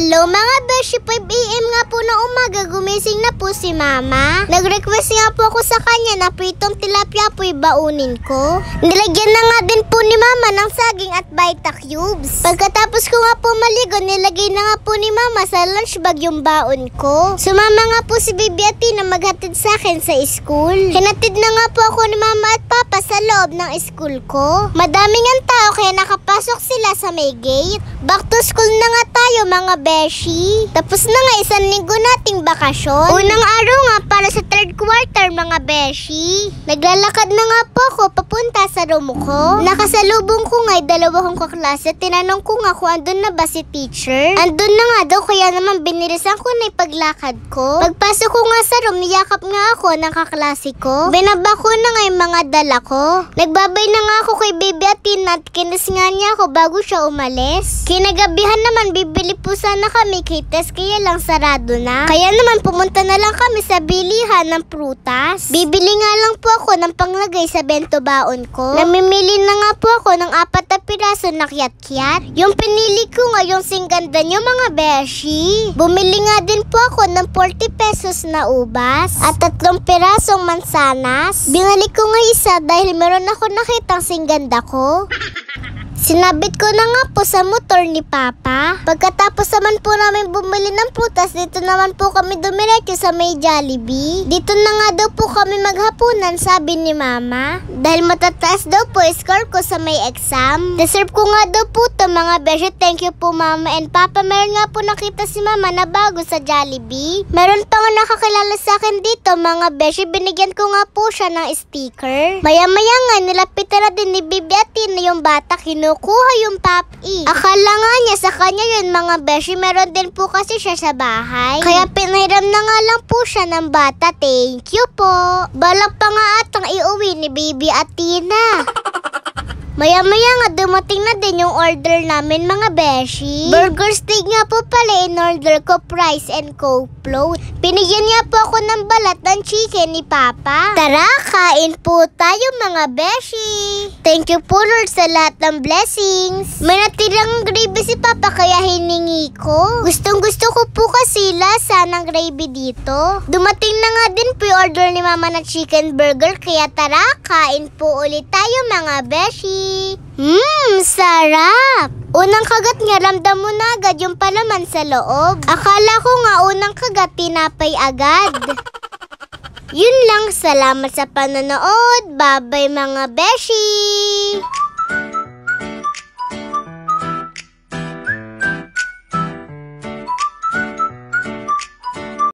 Hello mga beshi, 5 AM nga po na umaga, gumising na po si mama. Nag-request nga po ako sa kanya na pritong tilapia po ibaunin ko. Nilagyan na nga din po ni mama ng saging at Vita Cubes. Pagkatapos ko nga po maligo, nilagay na nga po ni mama sa lunch bag yung baon ko. Sumama nga po si Baby Atina maghatid sa akin sa school. Hinatid na nga po ako ni mama at papa sa loob ng school ko. Madaming ang tao kaya nakapasok sila sa may gate. Back to school na nga tayo mga beshi. Tapos na nga isang linggo nating bakasyon. Unang araw nga para sa third quarter mga beshi. Naglalakad na nga po ako papunta sa room ko. Nakasalubong ko nga dalawa kong kaklase. Tinanong ko nga kung andun na ba si teacher. Andun na nga daw kaya naman binirisan ko na ipaglakad ko. Pagpasok ko nga sa room, niyakap nga ako ng kaklase ko. Binaba ko na nga yung mga dala ko. Nagbabay na nga ako kay Baby Atina at kinis nga niya ako bago siya umalis. Kinagabihan naman bibili po sana kami kay Tess kaya lang sarado na. Kaya naman pumunta na lang kami sa bilihan ng prutas. Bibili nga lang po ako ng panglagay sa bento baon ko. Namimili na nga po ako ng 4 na piraso na kiat-kiat. Yung pinili ko nga yung singganda nyo mga beshi. Bumili nga din po ako ng 40 pesos na ubas at 3 pirasong mansanas. Binalik ko nga isa dahil meron ako nakitang singganda ko. Sinabit ko na nga po sa motor ni Papa. Pagkatapos naman po namin bumili ng prutas, dito naman po kami dumiretso sa may Jollibee. Dito na nga daw po kami maghapunan, sabi ni Mama. Dahil matataas daw po score ko sa may exam. Deserve ko nga daw po ito mga beshi. Thank you po Mama and Papa. Meron nga po nakita si Mama na bago sa Jollibee. Meron pa nga nakakilala sa akin dito mga beshi. Binigyan ko nga po siya ng sticker. Maya-maya nga nilapitan na din ni Baby Atina yung bata. Kinukuha yung Pop-E. Akala nga niya sa kanya yun mga beshi. Meron din po kasi siya sa bahay. Kaya pinahiram na nga lang po siya ng bata. Thank you po. Balak pa nga atang iuwi ni Baby Atina. Maya-maya nga dumating na din yung order namin mga beshi. Burger steak nga po pala in order ko, fries and coke float. Pinigyan niya po ako ng balat ng chicken ni Papa. Tara, kain po tayo mga beshi. Thank you po Lord sa lahat ng blessings. May natirang gravy si Papa kaya hiningi ko. Gustong gusto ko po kasi lasa ng gravy dito. Dumating na nga din po yung order ni Mama na chicken burger kaya tara, kain po ulit tayo mga beshi. Sarap! Unang kagat nga, ramdam mo na agad yung palaman sa loob. Akala ko nga unang kagat, tinapay agad. Yun lang, salamat sa panonood. Bye-bye mga beshi!